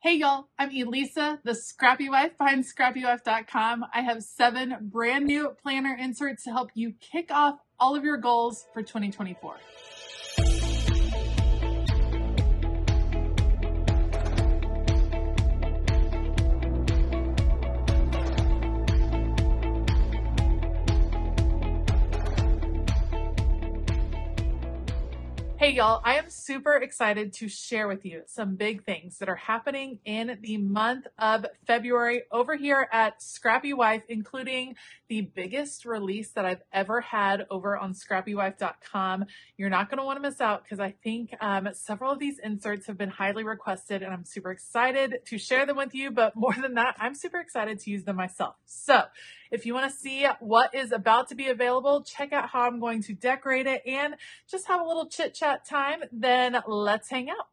Hey y'all, I'm Elisa, the Scrappy Wife behind ScrappyWife.com. I have 7 brand new planner inserts to help you kick off all of your goals for 2024. Hey y'all, I am super excited to share with you some big things that are happening in the month of February over here at Scrappy Wife, including the biggest release that I've ever had over on ScrappyWife.com. You're not going to want to miss out because I think several of these inserts have been highly requested and I'm super excited to share them with you. But more than that, I'm super excited to use them myself. So if you want to see what is about to be available, check out how I'm going to decorate it and just have a little chit chat time, then let's hang out.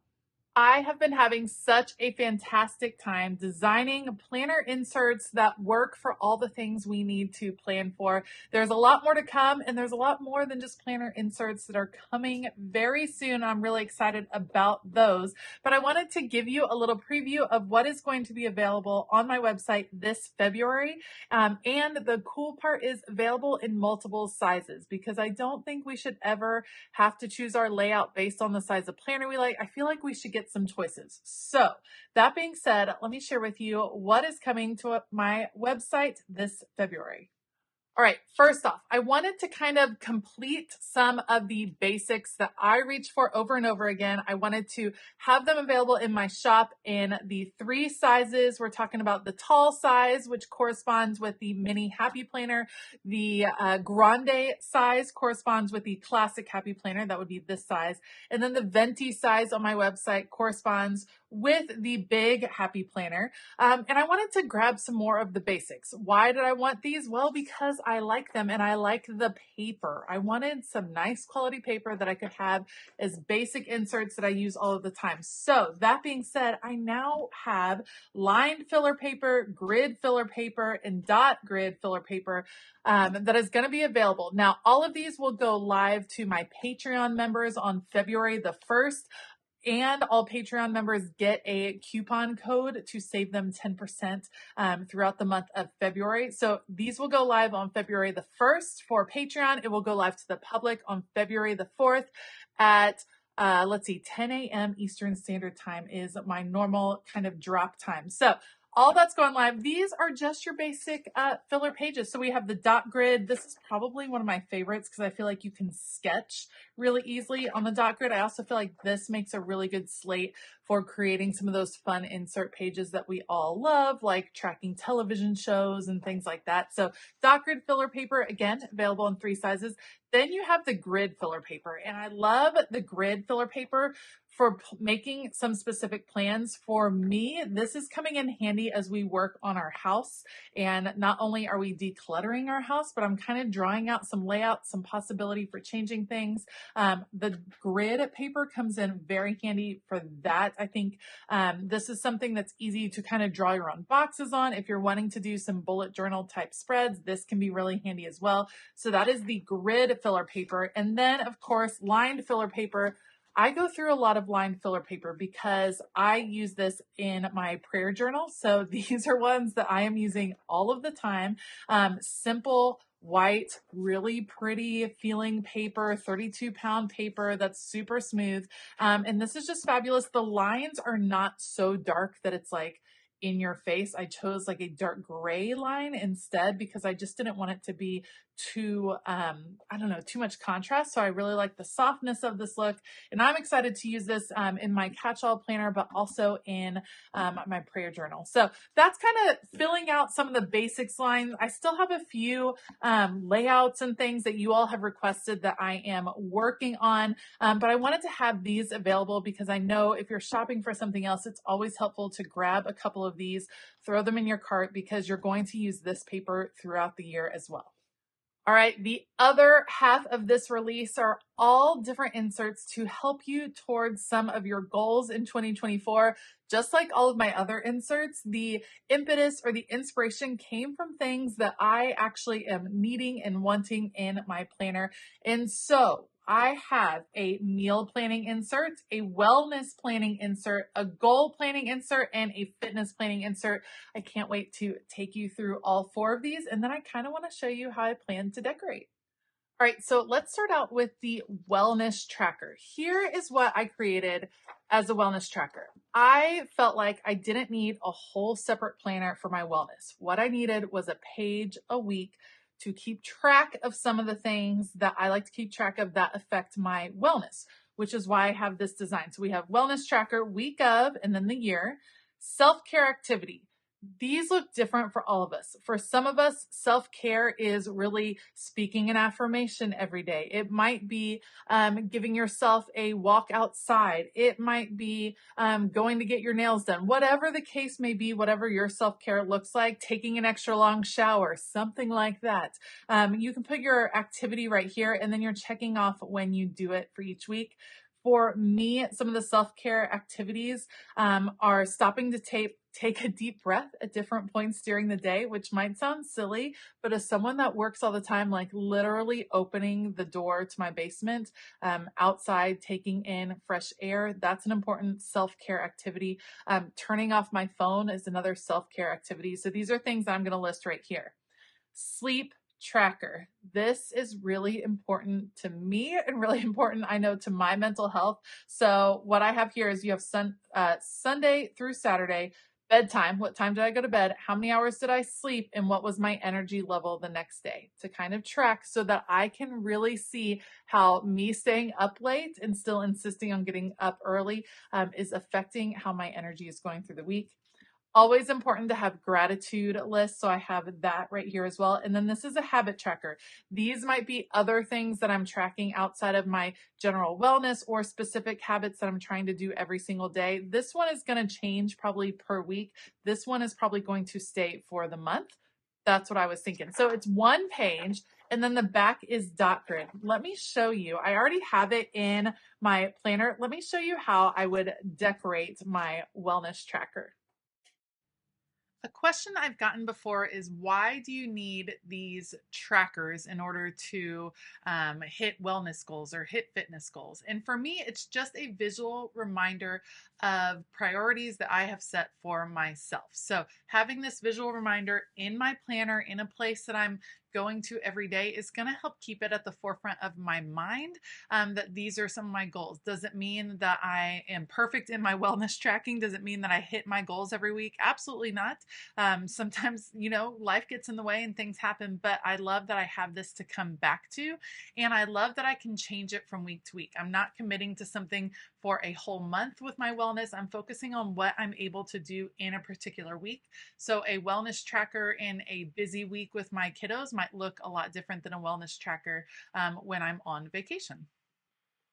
I have been having such a fantastic time designing planner inserts that work for all the things we need to plan for. There's a lot more to come, and there's a lot more than just planner inserts that are coming very soon. I'm really excited about those, but I wanted to give you a little preview of what is going to be available on my website this February. And the cool part is available in multiple sizes because I don't think we should ever have to choose our layout based on the size of planner we like. I feel like we should get some choices. So that being said, let me share with you what is coming to my website this February. All right, first off, I wanted to kind of complete some of the basics that I reach for over and over again. I wanted to have them available in my shop in the 3 sizes. We're talking about the tall size, which corresponds with the mini happy planner. The Grande size corresponds with the classic happy planner. That would be this size. And then the Venti size on my website corresponds with the big happy planner. And I wanted to grab some more of the basics. Why did I want these? Well, because I like them and I like the paper. I wanted some nice quality paper that I could have as basic inserts that I use all of the time. So that being said, I now have lined filler paper, grid filler paper, and dot grid filler paper that is going to be available. Now, all of these will go live to my Patreon members on February the 1st. And all Patreon members get a coupon code to save them 10% throughout the month of February. So these will go live on February the 1st for Patreon. It will go live to the public on February the 4th at 10 a.m. Eastern Standard Time is my normal kind of drop time. So all that's going live. These are just your basic filler pages. So we have the dot grid. This is probably one of my favorites because I feel like you can sketch really easily on the dot grid. I also feel like this makes a really good slate for creating some of those fun insert pages that we all love, like tracking television shows and things like that. So dot grid filler paper, again, available in 3 sizes. Then you have the grid filler paper, and I love the grid filler paper for making some specific plans. For me, this is coming in handy as we work on our house. And not only are we decluttering our house, but I'm kind of drawing out some layouts, some possibility for changing things. The grid paper comes in very handy for that. I think this is something that's easy to kind of draw your own boxes on. If you're wanting to do some bullet journal type spreads, this can be really handy as well. So that is the grid filler paper. And then, of course, lined filler paper. I go through a lot of lined filler paper because I use this in my prayer journal. So these are ones that I am using all of the time. Simple, white, really pretty feeling paper, 32-pound paper that's super smooth. And this is just fabulous. The lines are not so dark that it's like in your face. I chose like a dark gray line instead because I just didn't want it to be too, too much contrast. So I really like the softness of this look, and I'm excited to use this in my catch-all planner, but also in my prayer journal. So that's kind of filling out some of the basics lines. I still have a few layouts and things that you all have requested that I am working on, but I wanted to have these available because I know if you're shopping for something else, it's always helpful to grab a couple of these, throw them in your cart because you're going to use this paper throughout the year as well. All right, the other half of this release are all different inserts to help you towards some of your goals in 2024. Just like all of my other inserts, the impetus or the inspiration came from things that I actually am needing and wanting in my planner. And so I have a meal planning insert, a wellness planning insert, a goal planning insert, and a fitness planning insert. I can't wait to take you through all four of these, and then I kind of want to show you how I plan to decorate. All right, so let's start out with the wellness tracker. Here is what I created as a wellness tracker. I felt like I didn't need a whole separate planner for my wellness. What I needed was a page a week to keep track of some of the things that I like to keep track of that affect my wellness, which is why I have this design. So we have wellness tracker, week of, and then the year, self-care activity. These look different for all of us. For some of us, self-care is really speaking an affirmation every day. It might be giving yourself a walk outside. It might be going to get your nails done. Whatever the case may be, whatever your self-care looks like, taking an extra long shower, something like that. You can put your activity right here, and then you're checking off when you do it for each week. For me, some of the self-care activities are stopping to take a deep breath at different points during the day, which might sound silly, but as someone that works all the time, like literally opening the door to my basement, outside, taking in fresh air, that's an important self-care activity. Turning off my phone is another self-care activity. So these are things I'm going to list right here. Sleep tracker. This is really important to me and really important, I know, to my mental health. So what I have here is you have Sunday through Saturday, bedtime. What time did I go to bed? How many hours did I sleep? And what was my energy level the next day, to kind of track so that I can really see how me staying up late and still insisting on getting up early is affecting how my energy is going through the week. Always important to have gratitude lists. So I have that right here as well. And then this is a habit tracker. These might be other things that I'm tracking outside of my general wellness or specific habits that I'm trying to do every single day. This one is going to change probably per week. This one is probably going to stay for the month. That's what I was thinking. So it's one page and then the back is dot grid. Let me show you. I already have it in my planner. Let me show you how I would decorate my wellness tracker. A question I've gotten before is, why do you need these trackers in order to hit wellness goals or hit fitness goals? And for me, it's just a visual reminder of priorities that I have set for myself. So having this visual reminder in my planner in a place that I'm going to every day is going to help keep it at the forefront of my mind, that these are some of my goals. Does it mean that I am perfect in my wellness tracking? Does it mean that I hit my goals every week? Absolutely not. Sometimes, life gets in the way and things happen, but I love that I have this to come back to. And I love that I can change it from week to week. I'm not committing to something for a whole month with my wellness. I'm focusing on what I'm able to do in a particular week. So a wellness tracker in a busy week with my kiddos might look a lot different than a wellness tracker when I'm on vacation.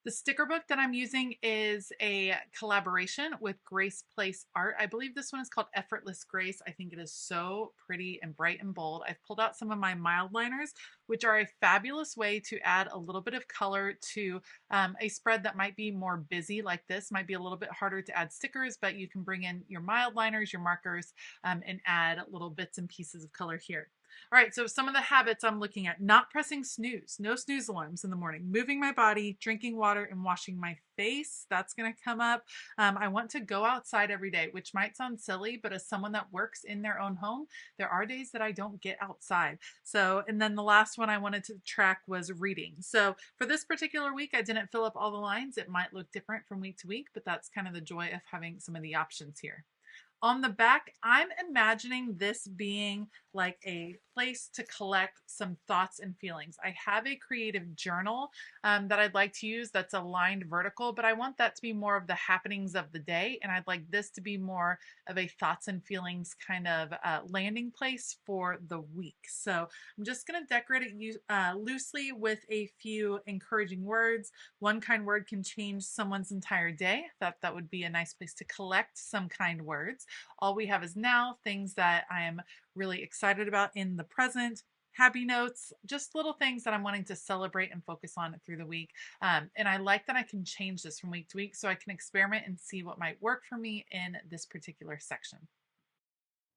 The sticker book that I'm using is a collaboration with Grace Place Art. I believe this one is called Effortless Grace. I think it is so pretty and bright and bold. I've pulled out some of my mild liners, which are a fabulous way to add a little bit of color to a spread that might be more busy like this. Might be a little bit harder to add stickers, but you can bring in your mild liners, your markers, and add little bits and pieces of color here. All right, so some of the habits I'm looking at: not pressing snooze, no snooze alarms in the morning, moving my body, drinking water, and washing my face. That's going to come up. I want to go outside every day, which might sound silly, but as someone that works in their own home, there are days that I don't get outside. So, and then the last one I wanted to track was reading. So for this particular week, I didn't fill up all the lines. It might look different from week to week, but that's kind of the joy of having some of the options here. On the back, I'm imagining this being like a place to collect some thoughts and feelings. I have a creative journal that I'd like to use that's aligned vertical, but I want that to be more of the happenings of the day. And I'd like this to be more of a thoughts and feelings kind of landing place for the week. So I'm just going to decorate it loosely with a few encouraging words. One kind word can change someone's entire day. That would be a nice place to collect some kind words. All we have is now, things that I am really excited about in the present, happy notes, just little things that I'm wanting to celebrate and focus on through the week. And I like that I can change this from week to week so I can experiment and see what might work for me in this particular section.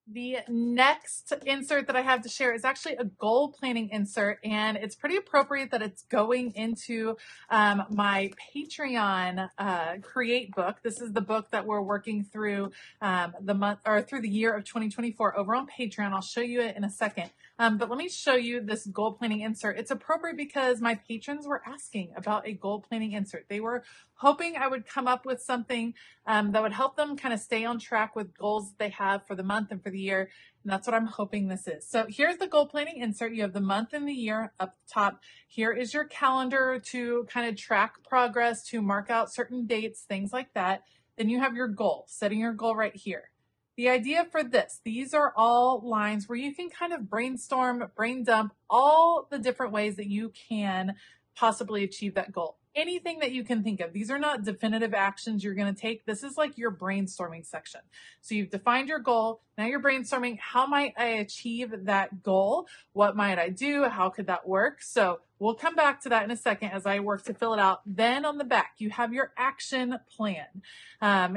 The next insert that I have to share is actually a goal planning insert, and it's pretty appropriate that it's going into my Patreon Create book. This is the book that we're working through the month or through the year of 2024 over on Patreon. I'll show you it in a second. But let me show you this goal planning insert. It's appropriate because my patrons were asking about a goal planning insert. They were hoping I would come up with something that would help them kind of stay on track with goals that they have for the month and for the year. And that's what I'm hoping this is. So here's the goal planning insert. You have the month and the year up top. Here is your calendar to kind of track progress, to mark out certain dates, things like that. Then you have your goal, setting your goal right here. The idea for this, these are all lines where you can kind of brainstorm, brain dump all the different ways that you can possibly achieve that goal. Anything that you can think of. These are not definitive actions you're going to take. This is like your brainstorming section. So you've defined your goal. Now you're brainstorming, how might I achieve that goal? What might I do? How could that work? So we'll come back to that in a second as I work to fill it out. Then on the back, you have your action plan.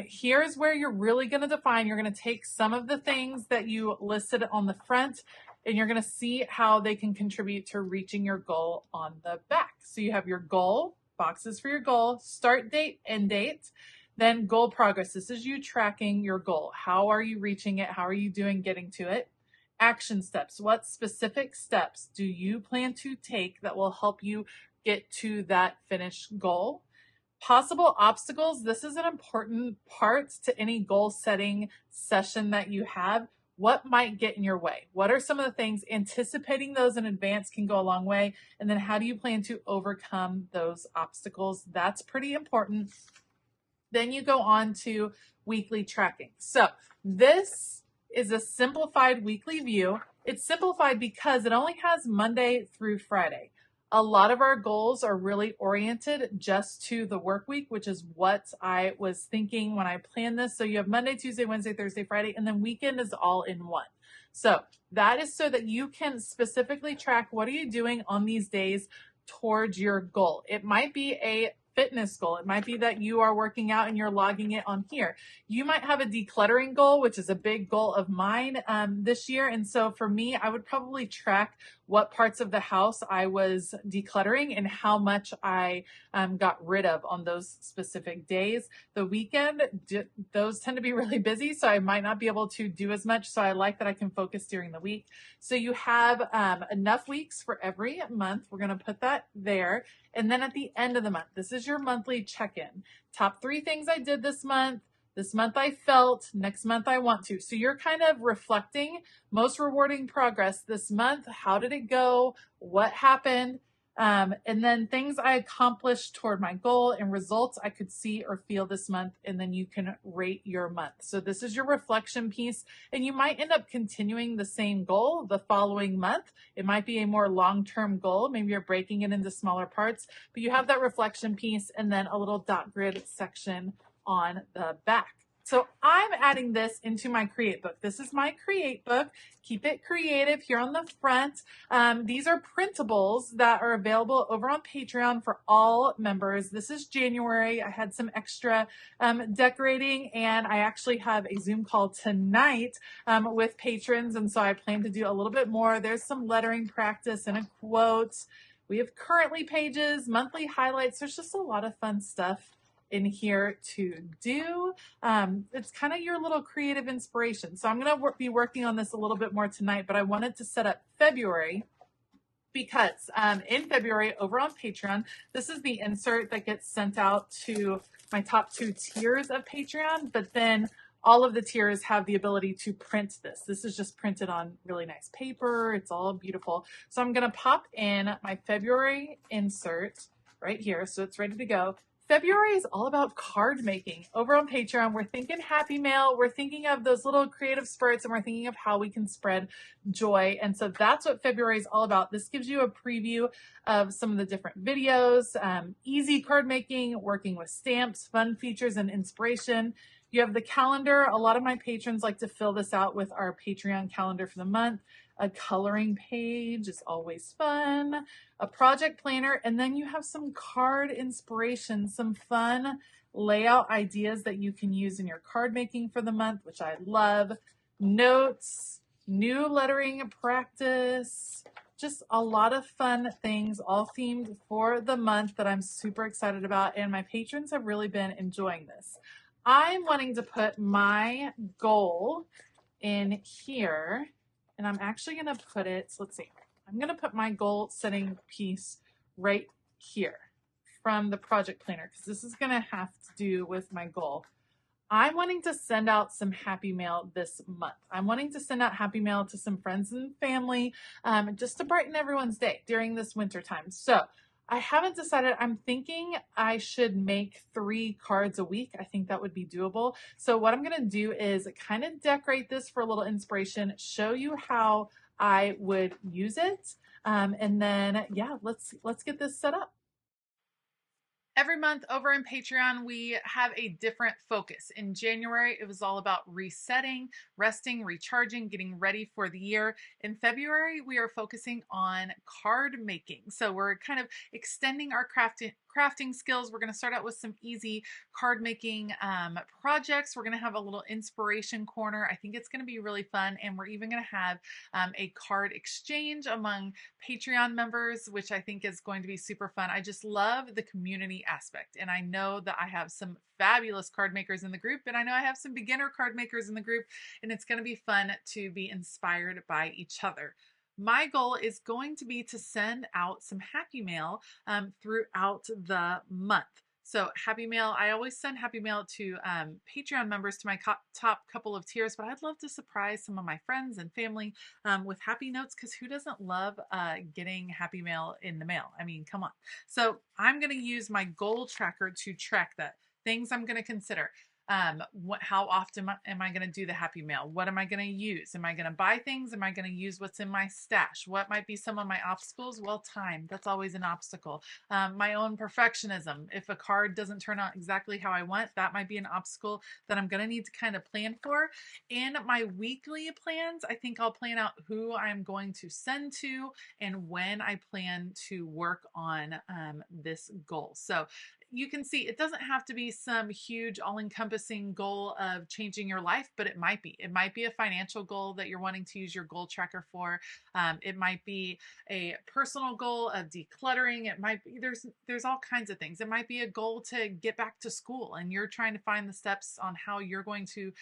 Here's where you're really going to define. You're going to take some of the things that you listed on the front, and you're going to see how they can contribute to reaching your goal on the back. So you have your goal, boxes for your goal, start date, end date, then goal progress. This is you tracking your goal. How are you reaching it? How are you doing getting to it? Action steps. What specific steps do you plan to take that will help you get to that finished goal? Possible obstacles. This is an important part to any goal setting session that you have. What might get in your way? What are some of the things? Anticipating those in advance can go a long way. And then how do you plan to overcome those obstacles? That's pretty important. Then you go on to weekly tracking. So this is a simplified weekly view. It's simplified because it only has Monday through Friday. A lot of our goals are really oriented just to the work week, which is what I was thinking when I planned this. So you have Monday, Tuesday, Wednesday, Thursday, Friday, and then weekend is all in one. So that is so that you can specifically track what are you doing on these days towards your goal. It might be a fitness goal. It might be that you are working out and you're logging it on here. You might have a decluttering goal, which is a big goal of mine this year. And so for me, I would probably track what parts of the house I was decluttering and how much I got rid of on those specific days. The weekend, those tend to be really busy, so I might not be able to do as much. So I like that I can focus during the week. So you have enough weeks for every month. We're going to put that there. And then at the end of the month, this is your monthly check-in. Top 3 things I did this month. This month I felt, next month I want to. So you're kind of reflecting most rewarding progress this month. How did it go? What happened? And then things I accomplished toward my goal and results I could see or feel this month. And then you can rate your month. So this is your reflection piece. And you might end up continuing the same goal the following month. It might be a more long-term goal. Maybe you're breaking it into smaller parts, but you have that reflection piece and then a little dot grid section on the back. So I'm adding this into my Create book. This is my Create book. Keep it creative here on the front. These are printables that are available over on Patreon for all members. This is January. I had some extra decorating, and I actually have a Zoom call tonight with patrons, and so I plan to do a little bit more. There's some lettering practice and a quote. We have currently pages, monthly highlights. There's just a lot of fun stuff in here to do. It's kind of your little creative inspiration. So I'm going to be working on this a little bit more tonight, but I wanted to set up February because in February over on Patreon, this is the insert that gets sent out to my top 2 tiers of Patreon, but then all of the tiers have the ability to print this. This is just printed on really nice paper. It's all beautiful. So I'm going to pop in my February insert right here. So it's ready to go. February is all about card making. Over on Patreon, we're thinking Happy Mail. We're thinking of those little creative spurts, and we're thinking of how we can spread joy. And so that's what February is all about. This gives you a preview of some of the different videos, easy card making, working with stamps, fun features, and inspiration. You have the calendar. A lot of my patrons like to fill this out with our Patreon calendar for the month. A coloring page is always fun, a project planner, and then you have some card inspiration, some fun layout ideas that you can use in your card making for the month, which I love. notes, new lettering practice, just a lot of fun things all themed for the month that I'm super excited about, and my patrons have really been enjoying this. I'm wanting to put my goal in here, and I'm actually going to put it, so let's see, I'm going to put my goal setting piece right here from the project planner, because this is going to have to do with my goal. I'm wanting to send out some happy mail this month. I'm wanting to send out happy mail to some friends and family, just to brighten everyone's day during this winter time. So I haven't decided. I'm thinking I should make 3 cards a week. I think that would be doable. So what I'm going to do is kind of decorate this for a little inspiration, show you how I would use it. And then, yeah, let's get this set up. Every month over in Patreon, we have a different focus. In January, it was all about resetting, resting, recharging, getting ready for the year. In February, we are focusing on card making. So we're kind of extending our crafting skills. We're going to start out with some easy card making projects. We're going to have a little inspiration corner. I think it's going to be really fun. And we're even going to have a card exchange among Patreon members, which I think is going to be super fun. I just love the community aspect. And I know that I have some fabulous card makers in the group, and I know I have some beginner card makers in the group, and it's going to be fun to be inspired by each other. My goal is going to be to send out some happy mail throughout the month. So happy mail, I always send happy mail to Patreon members, to my top couple of tiers, but I'd love to surprise some of my friends and family with happy notes, because who doesn't love getting happy mail in the mail? I mean, come on. So I'm going to use my goal tracker to track that. Things I'm going to consider. How often am I going to do the happy mail? What am I going to use? Am I going to buy things? Am I going to use what's in my stash? What might be some of my obstacles? Well, time, that's always an obstacle. My own perfectionism. If a card doesn't turn out exactly how I want, that might be an obstacle that I'm going to need to kind of plan for. In my weekly plans, I think I'll plan out who I'm going to send to and when I plan to work on this goal. So you can see it doesn't have to be some huge all-encompassing goal of changing your life, but it might be. It might be a financial goal that you're wanting to use your goal tracker for. It might be a personal goal of decluttering. It might be, there's all kinds of things. It might be a goal to get back to school, and you're trying to find the steps on how you're going to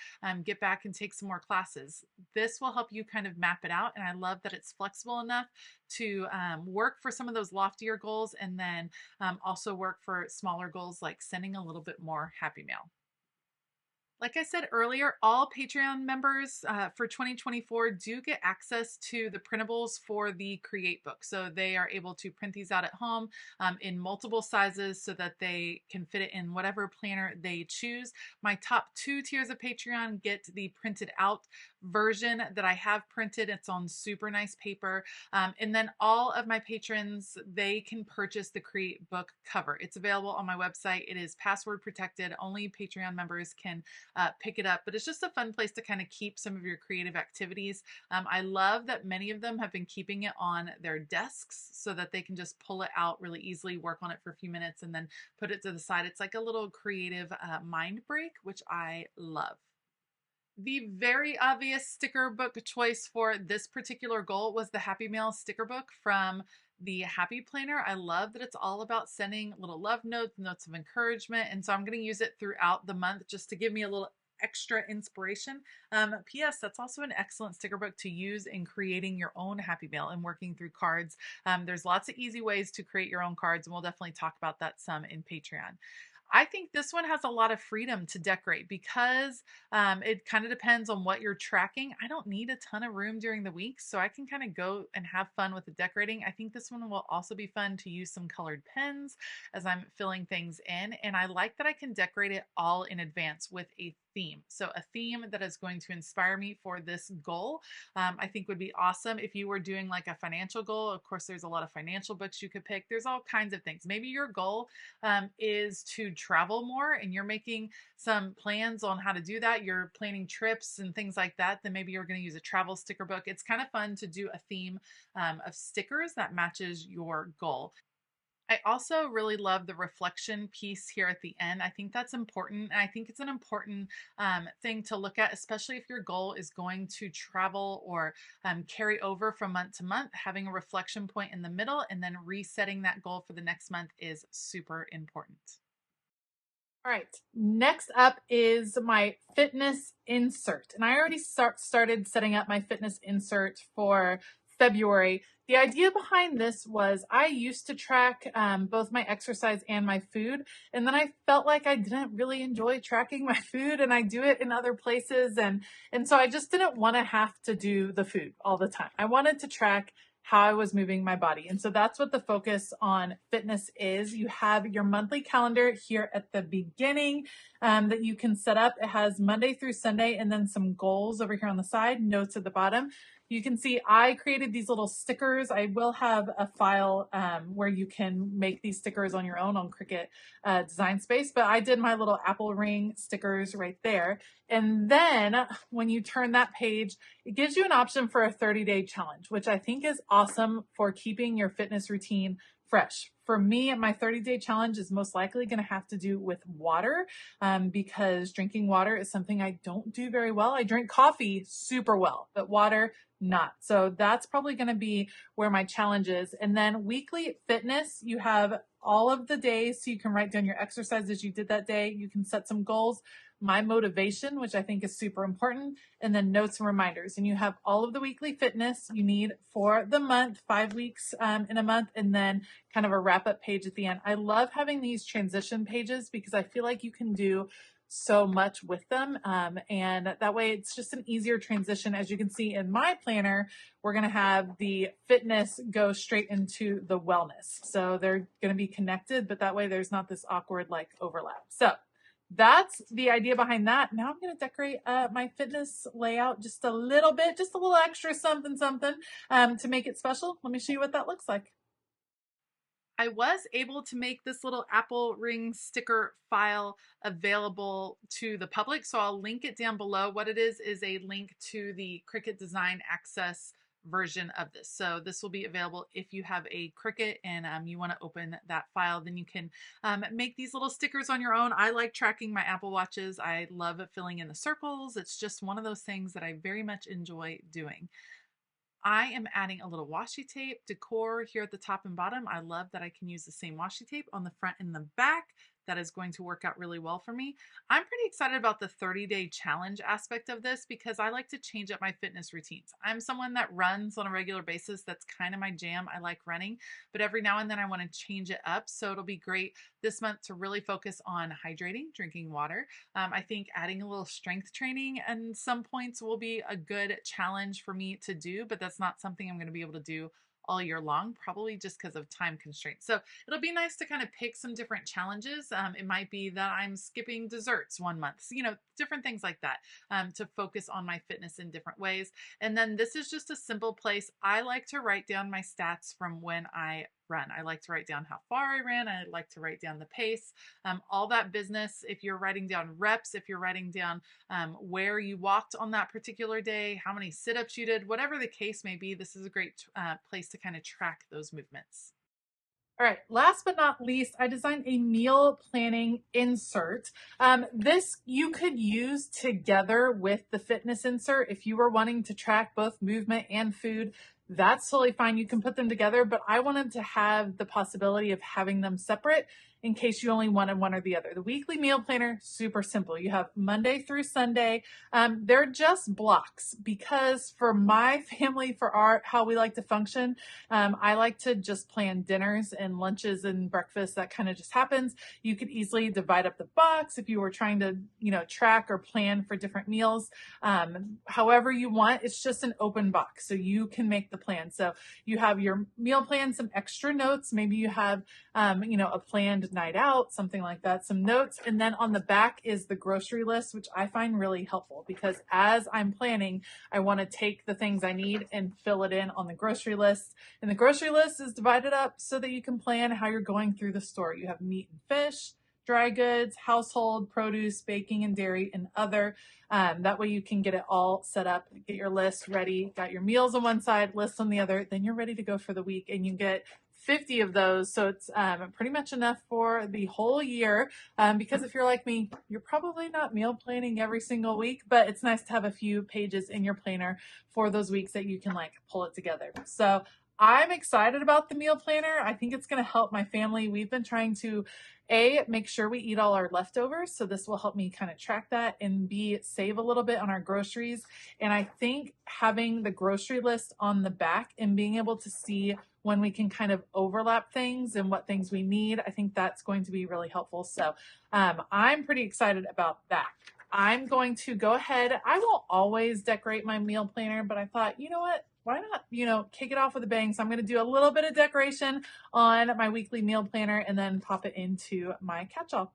get back and take some more classes. This will help you kind of map it out, and I love that it's flexible enough to work for some of those loftier goals, and then also work for smaller goals like sending a little bit more happy mail. Like I said earlier, all Patreon members for 2024 do get access to the printables for the Create book. So they are able to print these out at home in multiple sizes so that they can fit it in whatever planner they choose. My top 2 tiers of Patreon get the printed out version that I have printed. It's on super nice paper. And then all of my patrons, they can purchase the Create book cover. It's available on my website. It is password protected. Only Patreon members can pick it up, but it's just a fun place to kind of keep some of your creative activities. I love that many of them have been keeping it on their desks so that they can just pull it out really easily, work on it for a few minutes, and then put it to the side. It's like a little creative mind break, which I love. The very obvious sticker book choice for this particular goal was the Happy Mail sticker book from the Happy Planner. I love that it's all about sending little love notes, notes of encouragement. And so I'm going to use it throughout the month just to give me a little extra inspiration. P.S. That's also an excellent sticker book to use in creating your own happy mail and working through cards. There's lots of easy ways to create your own cards, and we'll definitely talk about that some in Patreon. I think this one has a lot of freedom to decorate because it kind of depends on what you're tracking. I don't need a ton of room during the week, so I can kind of go and have fun with the decorating. I think this one will also be fun to use some colored pens as I'm filling things in. And I like that I can decorate it all in advance with a theme. So a theme that is going to inspire me for this goal, I think would be awesome. If you were doing like a financial goal, of course, there's a lot of financial books you could pick. There's all kinds of things. Maybe your goal is to travel more and you're making some plans on how to do that. You're planning trips and things like that. Then maybe you're going to use a travel sticker book. It's kind of fun to do a theme of stickers that matches your goal. I also really love the reflection piece here at the end. I think that's important. And I think it's an important thing to look at, especially if your goal is going to travel or carry over from month to month. Having a reflection point in the middle and then resetting that goal for the next month is super important. All right, next up is my fitness insert. And I already started setting up my fitness insert for February. The idea behind this was I used to track both my exercise and my food. And then I felt like I didn't really enjoy tracking my food, and I do it in other places. And so I just didn't want to have to do the food all the time. I wanted to track how I was moving my body. And so that's what the focus on fitness is. You have your monthly calendar here at the beginning that you can set up. It has Monday through Sunday and then some goals over here on the side, notes at the bottom. You can see I created these little stickers. I will have a file where you can make these stickers on your own on Cricut Design Space, but I did my little apple ring stickers right there. And then when you turn that page, it gives you an option for a 30-day challenge, which I think is awesome for keeping your fitness routine fresh. For me, my 30-day challenge is most likely going to have to do with water because drinking water is something I don't do very well. I drink coffee super well, but water, not. So that's probably going to be where my challenge is. And then weekly fitness, you have all of the days so you can write down your exercises you did that day. You can set some goals, my motivation, which I think is super important, and then notes and reminders. And you have all of the weekly fitness you need for the month, 5 weeks in a month, and then kind of a wrap up page at the end. I love having these transition pages because I feel like you can do so much with them. And that way it's just an easier transition. As you can see in my planner, we're going to have the fitness go straight into the wellness. So they're going to be connected, but that way there's not this awkward like overlap. So that's the idea behind that. Now I'm going to decorate my fitness layout just a little bit, just a little extra something to make it special. Let me show you what that looks like. I was able to make this little apple ring sticker file available to the public, so I'll link it down below. What it is a link to the Cricut Design Access version of this. So this will be available if you have a Cricut and you want to open that file. Then you can make these little stickers on your own. I like tracking my Apple Watches. I love filling in the circles. It's just one of those things that I very much enjoy doing. I am adding a little washi tape decor here at the top and bottom. I love that I can use the same washi tape on the front and the back. That is going to work out really well for me. I'm pretty excited about the 30-day challenge aspect of this because I like to change up my fitness routines. I'm someone that runs on a regular basis. That's kind of my jam. I like running, but every now and then I want to change it up. So it'll be great this month to really focus on hydrating, drinking water. I think adding a little strength training and some points will be a good challenge for me to do, but that's not something I'm going to be able to do all year long, probably just because of time constraints. So it'll be nice to kind of pick some different challenges. It might be that I'm skipping desserts one month, so, different things like that to focus on my fitness in different ways. And then this is just a simple place. I like to write down my stats from when I run. I like to write down how far I ran. I like to write down the pace, all that business. If you're writing down reps, if you're writing down where you walked on that particular day, how many sit-ups you did, whatever the case may be, this is a great place to kind of track those movements. All right, last but not least, I designed a meal planning insert. This you could use together with the fitness insert if you were wanting to track both movement and food. That's totally fine. You can put them together, but I wanted to have the possibility of having them separate in case you only wanted one or the other. The weekly meal planner, super simple. You have Monday through Sunday. They're just blocks because for my family, for how we like to function, I like to just plan dinners and lunches and breakfast. That kind of just happens. You could easily divide up the box if you were trying to, track or plan for different meals. However you want, it's just an open box. So you can make the plan. So you have your meal plan, some extra notes. Maybe you have, a planned night out, something like that, some notes. And then on the back is the grocery list, which I find really helpful because as I'm planning, I want to take the things I need and fill it in on the grocery list. And the grocery list is divided up so that you can plan how you're going through the store. You have meat and fish, dry goods, household, produce, baking and dairy, and other. That way you can get it all set up, get your list ready, got your meals on one side, list on the other, then you're ready to go for the week and you get 50 of those. So it's pretty much enough for the whole year. Because if you're like me, you're probably not meal planning every single week, but it's nice to have a few pages in your planner for those weeks that you can like pull it together. So I'm excited about the meal planner. I think it's going to help my family. We've been trying to make sure we eat all our leftovers. So this will help me kind of track that, and B, save a little bit on our groceries. And I think having the grocery list on the back and being able to see when we can kind of overlap things and what things we need, I think that's going to be really helpful. So I'm pretty excited about that. I'm going to go ahead. I won't always decorate my meal planner, but I thought, you know what? Why not, kick it off with a bang? So I'm going to do a little bit of decoration on my weekly meal planner and then pop it into my catch-all.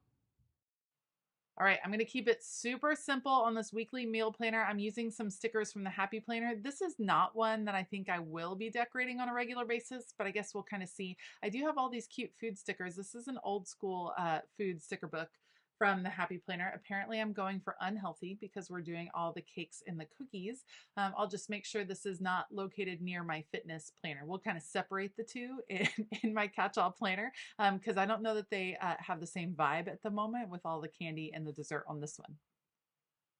All right, I'm going to keep it super simple on this weekly meal planner. I'm using some stickers from the Happy Planner. This is not one that I think I will be decorating on a regular basis, but I guess we'll kind of see. I do have all these cute food stickers. This is an old school food sticker book from the Happy Planner. Apparently I'm going for unhealthy because we're doing all the cakes and the cookies. I'll just make sure this is not located near my fitness planner. We'll kind of separate the two in my catch-all planner because I don't know that they have the same vibe at the moment with all the candy and the dessert on this one.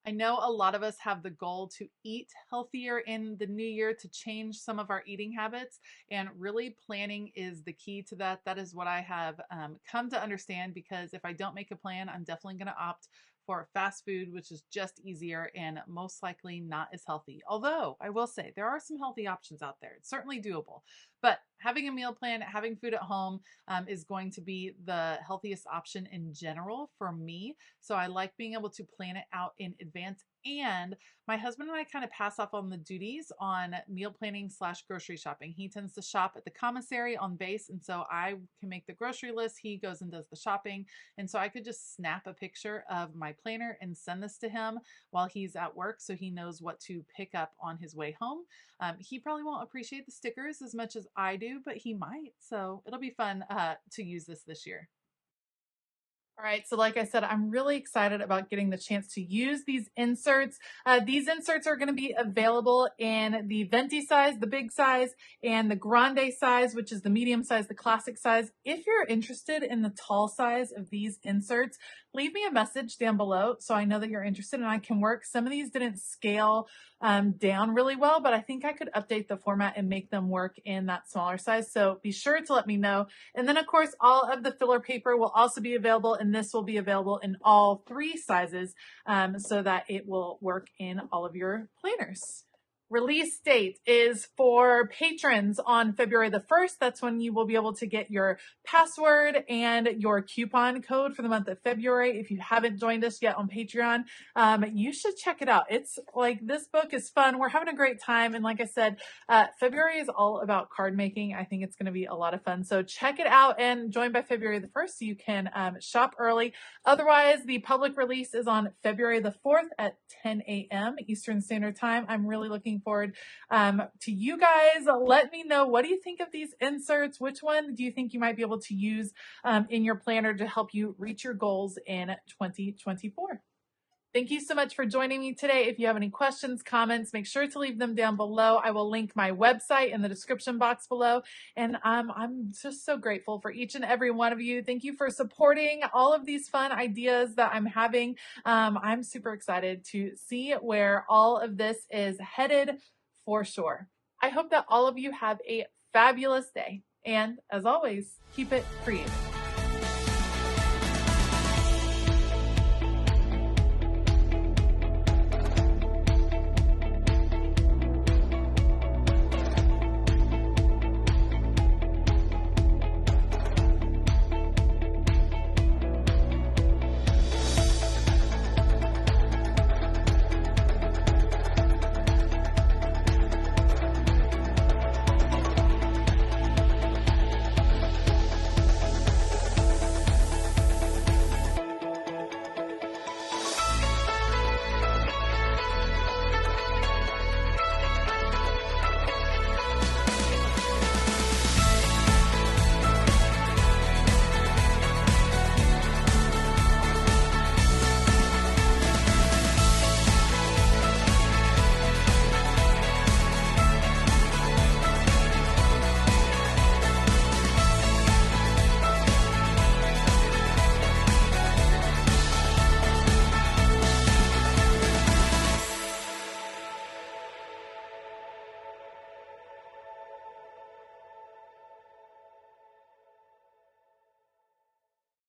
I know a lot of us have the goal to eat healthier in the new year, to change some of our eating habits, and really planning is the key to that. That is what I have come to understand, because if I don't make a plan, I'm definitely going to opt for fast food, which is just easier and most likely not as healthy. Although I will say there are some healthy options out there. It's certainly doable, but having a meal plan, having food at home is going to be the healthiest option in general for me. So I like being able to plan it out in advance. And my husband and I kind of pass off on the duties on meal planning / grocery shopping. He tends to shop at the commissary on base, and so I can make the grocery list. He goes and does the shopping. And so I could just snap a picture of my planner and send this to him while he's at work, so he knows what to pick up on his way home. He probably won't appreciate the stickers as much as I do, but he might. So it'll be fun to use this year. All right, so like I said, I'm really excited about getting the chance to use these inserts. These inserts are going to be available in the Venti size, the big size, and the Grande size, which is the medium size, the classic size. If you're interested in the tall size of these inserts, leave me a message down below so I know that you're interested and I can work. Some of these didn't scale down really well, but I think I could update the format and make them work in that smaller size. So be sure to let me know. And then of course, all of the filler paper will also be available, and this will be available in all 3 sizes so that it will work in all of your planners. Release date is for patrons on February the 1st. That's when you will be able to get your password and your coupon code for the month of February. If you haven't joined us yet on Patreon, you should check it out. It's like, this book is fun. We're having a great time. And like I said, February is all about card making. I think it's going to be a lot of fun. So check it out and join by February the 1st so you can shop early. Otherwise, the public release is on February the 4th at 10 a.m. Eastern Standard Time. I'm really looking forward to you guys. Let me know, what do you think of these inserts? Which one do you think you might be able to use in your planner to help you reach your goals in 2024? Thank you so much for joining me today. If you have any questions, comments, make sure to leave them down below. I will link my website in the description box below. And I'm just so grateful for each and every one of you. Thank you for supporting all of these fun ideas that I'm having. I'm super excited to see where all of this is headed for sure. I hope that all of you have a fabulous day. And as always, keep it creative.